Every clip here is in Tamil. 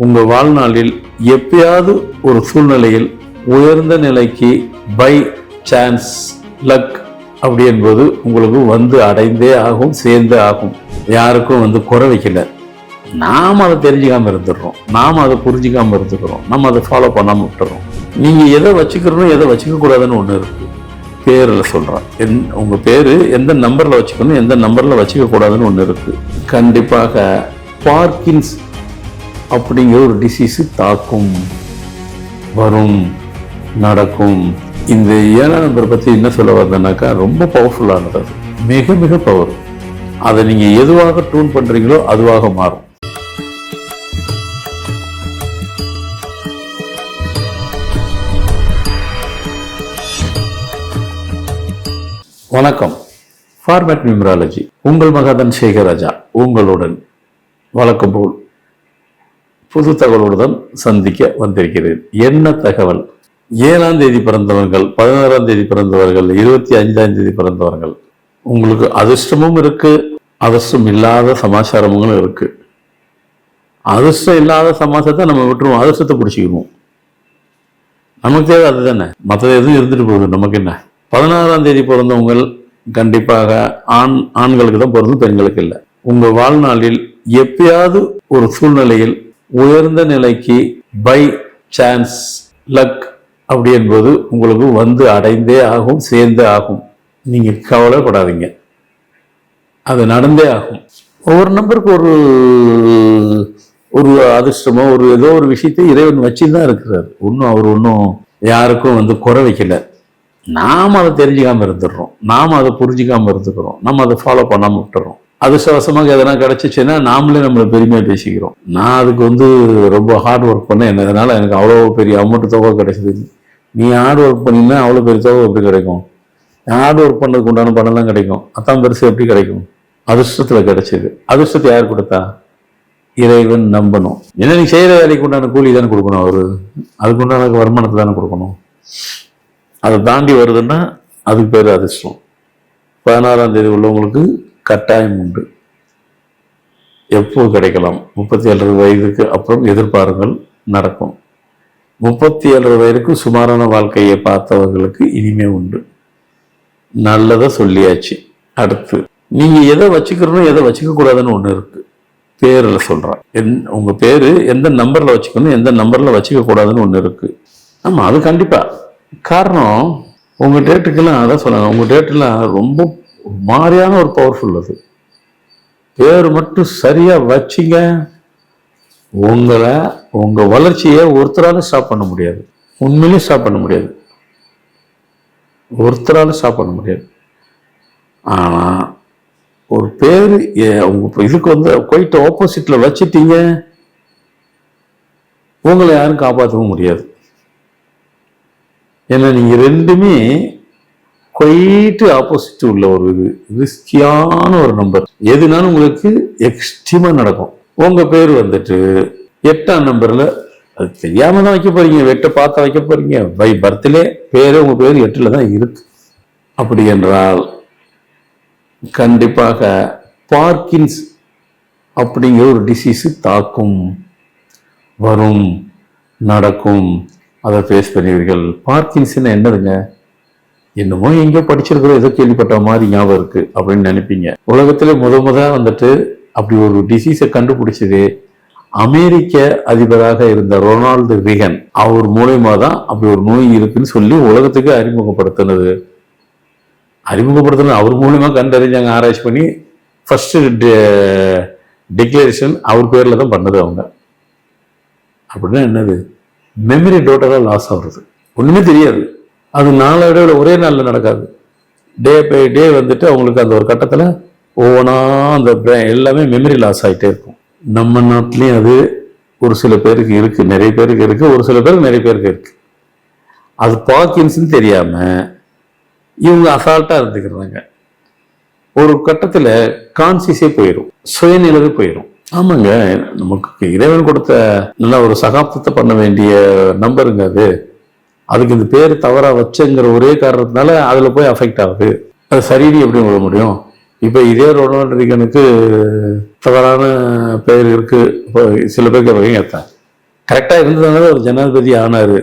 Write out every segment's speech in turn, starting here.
உங்கள் வாழ்நாளில் எப்பயாவது ஒரு சூழ்நிலையில் உயர்ந்த நிலைக்கு பை சான்ஸ் லக் அப்படி என்பது உங்களுக்கு வந்து அடைந்தே ஆகும், சேர்ந்தே ஆகும். யாருக்கும் வந்து குறை வைக்கல. நாம் அதை தெரிஞ்சுக்காம இருந்துடுறோம், நாம் அதை புரிஞ்சிக்காம இருந்துக்கிறோம், நம்ம அதை ஃபாலோ பண்ணாமல் விட்டுறோம். நீங்கள் எதை வச்சுக்கிறோம் எதை வச்சுக்க கூடாதுன்னு ஒன்று இருக்கு. பேரில் சொல்கிறேன், உங்கள் பேர் எந்த நம்பரில் வச்சுக்கணும் எந்த நம்பரில் வச்சுக்க கூடாதுன்னு ஒன்று இருக்கு. கண்டிப்பாக பார்க்கின்ஸ் அப்படிங்கிற ஒரு டிசீஸு தாக்கும், வரும், நடக்கும். இந்த 7ஆம் நம்பர் பற்றி என்ன சொல்ல வந்தேன்னாக்கா ரொம்ப பவர்ஃபுல்லானது. அது மிக மிக பவர். அதை நீங்கள் எதுவாக டியூன் பண்ணுறீங்களோ அதுவாக மாறும். வணக்கம். ஃபார்மேட் நியூமராலஜி, உங்கள் மகாதன் சேகராஜா உங்களுடன் வழக்கம் போல் புது தகவலுடன் சந்திக்க வந்திருக்கிறேன். என்ன தகவல்? 7ஆம் தேதி பிறந்தவர்கள், 16ஆம் தேதி பிறந்தவர்கள், 25ஆம் தேதி பிறந்தவர்கள், உங்களுக்கு அதிர்ஷ்டமும் இருக்கு, அதிர்ஷ்டம் இல்லாத சமாச்சாரமும் இருக்கு. அதிர்ஷ்டம் இல்லாத சமாச்சாரத்தை நம்ம விட்டுருவோம், அதிர்ஷ்டத்தை பிடிச்சிக்கணும். நமக்கு தேவை அதுதானே, மற்றது எதுவும் இருந்துட்டு போகுது, நமக்கு என்ன. 16ஆம் தேதி பிறந்தவங்க கண்டிப்பாக ஆண்களுக்கு தான் பிறந்து, பெண்களுக்கு இல்லை. உங்க வாழ்நாளில் எப்பயாவது ஒரு சூழ்நிலையில் உயர்ந்த நிலைக்கு பை சான்ஸ் லக் அப்படி என்பது உங்களுக்கு வந்து அடைந்தே ஆகும், சேர்ந்தே ஆகும். நீங்க கவலைப்படாதீங்க, அது நடந்தே ஆகும். ஒவ்வொரு நம்பருக்கு ஒரு அதிர்ஷ்டமோ ஒரு ஏதோ ஒரு விஷயத்தை இறைவன் வச்சுதான் இருக்கிறார். அவர் ஒன்றும் யாருக்கும் வந்து குறை வைக்கல. நாம் அதை தெரிஞ்சுக்காம இருந்துடுறோம், நாம் அதை புரிஞ்சிக்காம இருந்துக்கிறோம், நம்ம அதை ஃபாலோ பண்ணாமல் விட்டுறோம். அதிர்ஷ்டவசமாக எதனா கிடைச்சிச்சுன்னா நாமளே நம்மளை பெருமையாக பேசிக்கிறோம். நான் அதுக்கு வந்து ரொம்ப ஹார்ட் ஒர்க் பண்ணேன், என்னதுனால எனக்கு அவ்வளோ பெரிய அமௌண்ட் தொகை கிடைச்சிது. நீ ஹார்ட் ஒர்க் பண்ணினா அவ்வளோ பெரிய தொகை எப்படி கிடைக்கும்? ஹார்ட் ஒர்க் பண்ணதுக்கு உண்டான பணம் தான் கிடைக்கும். அதான் பெருசு எப்படி கிடைக்கும்? அதிர்ஷ்டத்தில் கிடைச்சிது. அதிர்ஷ்டத்தை யார் கொடுத்தா? இறைவன் நம்பணும். ஏன்னா நீ செய்கிற வேலைக்கு உண்டான கூலி தானே கொடுக்கணும், அதுக்கு உண்டான வருமானத்தை தானே கொடுக்கணும். அதை தாண்டி வருதுன்னா அதுக்கு பேர் அதிர்ஷ்டம். 16ஆம் தேதி உள்ளவங்களுக்கு கட்டாயம் உண்டு, எப்போ கிடைக்கலாம். 37 வயதுக்கு அப்புறம் எதிர்பாருங்கள், நடக்கும். 37 வயதுக்கு சுமாரான வாழ்க்கையை பார்த்தவர்களுக்கு இனிமே உண்டு. நல்லதை சொல்லியாச்சு. அடுத்து நீங்க எதை வச்சுக்கிறோம் எதை வச்சுக்க கூடாதுன்னு ஒண்ணு இருக்கு. பேரில் சொல்றேன், உங்க பேரு எந்த நம்பர்ல வச்சுக்கணும் எந்த நம்பர்ல வச்சுக்க கூடாதுன்னு ஒண்ணு இருக்கு. ஆமா, அது கண்டிப்பா. காரணம், உங்க டேட்டுக்கெல்லாம் அதான் சொன்னாங்க, உங்க டேட்டெல்லாம் ரொம்ப மாதிரியான ஒரு பவர்ஃபுல். அது பேர் மட்டும் சரியா வச்சிங்க, உங்க வளர்ச்சியை ஒருத்தரால ஸ்டாப் பண்ண முடியாது. உண்மையிலேயே ஸ்டாப் பண்ண முடியாது, ஒருத்தரால ஸ்டாப் பண்ண முடியாது. ஆனா ஒரு பேர் உங்க இதுக்கு வந்து குவைட் ஆப்போசிட்ல வச்சிட்டீங்க, உங்களை யாரும் காப்பாற்றவும் முடியாது. ஏன்னா நீங்க ரெண்டுமே குவைட் ஆப்போசிட் உள்ள ஒரு ரிஸ்கியான ஒரு நம்பர். எதுனாலும் உங்களுக்கு எக்ஸ்ட்ரீமா நடக்கும். உங்க பேர் வந்துட்டு 8ஆம் நம்பர்ல, அது தெரியாம தான் வைக்க போறீங்க, வெட்ட பார்த்து வைக்க போறீங்க. பை பர்த்லே பேரு உங்க பேர் 8ல தான் இருக்கு. அப்படி என்றால் கண்டிப்பாக பார்க்கின்ஸ் அப்படிங்கிற ஒரு டிசீஸு தாக்கும், வரும், நடக்கும். அதை ஃபேஸ் பண்ணுவீர்கள். பார்க்கின்ஸ்ன்னு என்னதுங்க? என்னமோ எங்கேயோ படிச்சிருக்கிறோம், ஏதோ கேள்விப்பட்ட மாதிரி ஞாபகம் இருக்கு அப்படின்னு நினைப்பீங்க. உலகத்துல முத வந்துட்டு அப்படி ஒரு டிசீஸை கண்டுபிடிச்சது அமெரிக்க அதிபராக இருந்த ரொனால்டு ரீகன். அவர் மூலயமா தான் அப்படி ஒரு நோய் இருக்குன்னு சொல்லி உலகத்துக்கு அறிமுகப்படுத்தினது. அவர் மூலயமா கண்டறிஞ்சாங்க, ஆராய்ச்சி பண்ணி ஃபர்ஸ்ட் டிக்ளரேஷன் அவர் பேர்ல தான் பண்ணது அவங்க. அப்படின்னா என்னது? மெமரி டோட்டலா லாஸ் ஆகுறது, ஒண்ணுமே தெரியாது. அது நாளடைவில் ஒரே நாளில் நடக்காது. டே பை டே வந்துட்டு அவங்களுக்கு அந்த ஒரு கட்டத்தில் ஒவ்வொன்றா அந்த எல்லாமே மெமரி லாஸ் ஆகிட்டே இருக்கும். நம்ம நாட்டிலையும் அது ஒரு சில பேருக்கு இருக்கு, நிறைய பேருக்கு இருக்கு, ஒரு சில பேருக்கு நிறைய பேருக்கு இருக்கு. அது பார்க்கின்ஸ்ன்னு தெரியாம இவங்க அசால்ட்டா இருந்துக்கிறாங்க. ஒரு கட்டத்தில் கான்சியஸே போயிடும், சுயநிலவே போயிடும். ஆமாங்க, நமக்கு இறைவன் கொடுத்த நல்லா ஒரு சகாப்தத்தை பண்ண வேண்டிய நம்பருங்க அது. அதுக்கு இந்த பேர் தவறா வச்சுங்கிற ஒரே காரணத்தினால அதுல போய் அஃபெக்ட் ஆகுது. அது சரின்னு எப்படி விட முடியும்? இப்ப இதே ரொனால்டு ரீகனுக்கு தவறான பெயர் இருக்கு. இப்போ சில பேருக்கு ஏற்ற கரெக்டாக இருந்ததுனால ஒரு ஜனாதிபதி ஆனார்.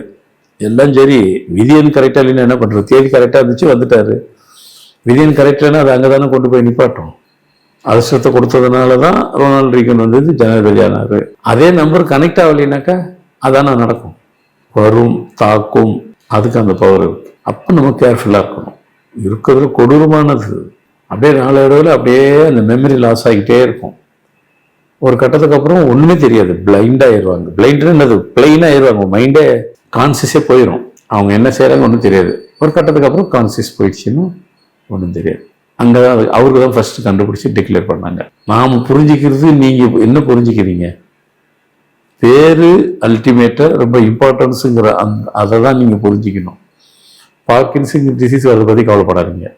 எல்லாம் சரி, விதியன் கரெக்டாக இல்லைன்னா என்ன பண்ணுறது? தேதி கரெக்டாக இருந்துச்சு, வந்துட்டார். விதியன் கரெக்டானா அது அங்கே தானே கொண்டு போய் நிப்பாட்டும். அதிர்ஷ்டத்தை கொடுத்ததுனால தான் ரொனால்டு ரீகன் வந்து ஜனாதிபதி ஆனார். அதே நம்பர் கனெக்ட் ஆகலைனாக்கா அதானே நடக்கும். வரும், தாக்கும், அதுக்கு அந்த பவர் இருக்கு. அப்போ நம்ம கேர்ஃபுல்லாக இருக்கணும். இருக்கிறது கொடூரமானது. அப்படியே நாளடைவில் அப்படியே அந்த மெமரி லாஸ் ஆகிட்டே இருக்கும். ஒரு கட்டத்துக்கு அப்புறம் ஒன்றுமே தெரியாது, பிளைண்ட் ஆயிடுவாங்க. பிளைண்டுன்னு என்னது? பிளைனாக ஆயிடுவாங்க. மைண்டே கான்சியஸே போயிடும். அவங்க என்ன செய்கிறாங்க ஒன்றும் தெரியாது. ஒரு கட்டத்துக்கு அப்புறம் கான்சியஸ் போயிடுச்சுன்னு ஒன்றும் தெரியாது. அங்கே தான் அவருக்கு தான் ஃபஸ்ட்டு கண்டுபிடிச்சி டிக்ளேர் பண்ணாங்க. நாம் புரிஞ்சிக்கிறது, நீங்கள் என்ன புரிஞ்சுக்கிறீங்க? பேரு அல்டிமேட்டாக ரொம்ப இம்பார்ட்டன்ஸுங்கிற அதை தான் நீங்கள் புரிஞ்சிக்கணும். பார்க்கின்சன் டிசீஸ் வரதை பற்றி கவலைப்படாதீங்க.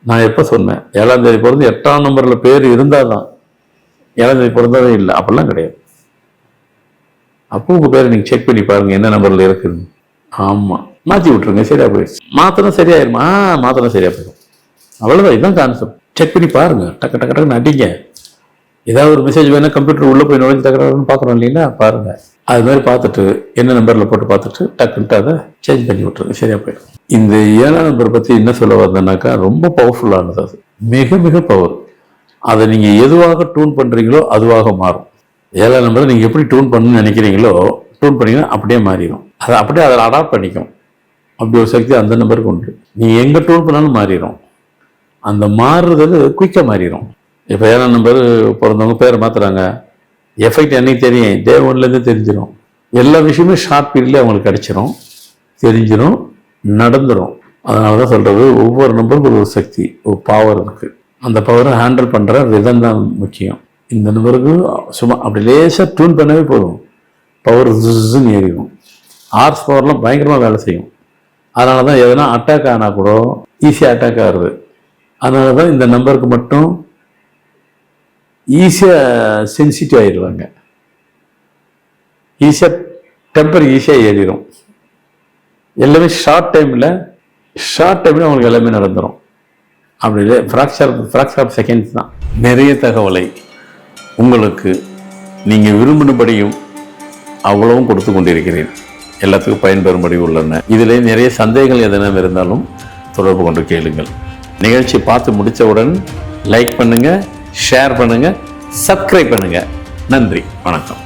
நான் எப்போ சொன்னேன்? 7ஆம் தேதி பிறந்து 8ஆம் நம்பரில் பேர் இருந்தால் தான். 7ஆம் தேதி பிறந்ததே இல்லை, அப்படிலாம் கிடையாது. அப்போ உங்கள் பேரை நீங்கள் செக் பண்ணி பாருங்கள் என்ன நம்பரில் இருக்குதுன்னு. ஆமாம், மாற்றி விட்ருங்க, சரியாக போயிடுச்சு. மாத்திரம் சரியாயிருமா? மாத்திரம் சரியாக போயிடும். அவ்வளோதான், இதுதான் கான்செப்ட். செக் பண்ணி பாருங்கள். டக்கு டக்கு டக்குன்னு அடிங்க. ஏதாவது ஒரு மெசேஜ் வேணால் கம்ப்யூட்டர் உள்ளே போய் நுழைஞ்சு தகராறுன்னு பார்க்குறோம் இல்லைங்களா? பாருங்கள். அது மாதிரி பார்த்துட்டு என்ன நம்பரில் போட்டு பார்த்துட்டு டக்குன்ட்டு அதை சேஞ்ச் பண்ணி விட்ருங்க, சரியாக போயிடும். இந்த 7ஆம் நம்பர் பற்றி என்ன சொல்ல வந்தேன்னாக்கா, ரொம்ப பவர்ஃபுல்லானது. அது மிக மிக பவர். அதை நீங்கள் எதுவாக டியூன் பண்ணுறீங்களோ அதுவாக மாறும். 7ஆம் நம்பரை நீங்கள் எப்படி டியூன் பண்ணணும்னு நினைக்கிறீங்களோ டியூன் பண்ணிங்கன்னா அப்படியே மாறிடும். அதை அப்படியே அதை அடாப்ட் பண்ணிக்கும். அப்படி ஒரு சக்தி அந்த நம்பருக்கு உண்டு. நீங்கள் எங்கே டியூன் பண்ணாலும் மாறிடும். அந்த மாறுறது குயிக்காக மாறிடும். இப்போ 7ஆம் நம்பர் பிறந்தவங்க பேரை மாற்றுறாங்க, எஃபெக்ட் என்னைக்கு தெரியும்? டே 1லேருந்து தெரிஞ்சிடும். எல்லா விஷயமும் ஷார்ட் பீரியட்லேயே அவங்களுக்கு கிடச்சிரும், தெரிஞ்சிடும், நடந்துடும். அதனால தான் சொல்கிறது, ஒவ்வொரு நம்பருக்கும் ஒரு சக்தி, ஒரு பவர் இருக்குது. அந்த பவரை ஹேண்டில் பண்ணுற விதம் தான் முக்கியம். இந்த நம்பருக்கு சும்மா அப்படி லேசாக டியூன் பண்ணவே போதும், பவர் ஜுன்னு ஏறிடும். ஹார்ஸ் பவர்லாம் பயங்கரமாக வேலை செய்யும். அதனால தான் எதனா அட்டாக் ஆனால் கூட ஈஸியாக அட்டாக் ஆகுது. அதனால தான் இந்த நம்பருக்கு மட்டும் ஈஸியாக சென்சிட்டிவ் ஆகிடுவாங்க. ஈஸியாக டெம்பர் ஈஸியாக ஏறிடும். எல்லாமே ஷார்ட் டைமில் அவங்களுக்கு எல்லாமே நடந்துடும். அப்படி இல்லை, ஃப்ராக்ஷர் ஆஃப் செகண்ட்ஸ் தான். நிறைய தகவலை உங்களுக்கு நீங்கள் விரும்பினபடியும் அவ்வளவும் கொடுத்து கொண்டிருக்கிறேன். எல்லாத்துக்கும் பயன்பெறும்படி உள்ளன. இதில் நிறைய சந்தேகங்கள் எதனா இருந்தாலும் தொடர்பு கொண்டு கேளுங்கள். நிகழ்ச்சி பார்த்து முடித்தவுடன் லைக் பண்ணுங்கள், ஷேர் பண்ணுங்கள், சப்ஸ்கிரைப் பண்ணுங்கள். நன்றி, வணக்கம்.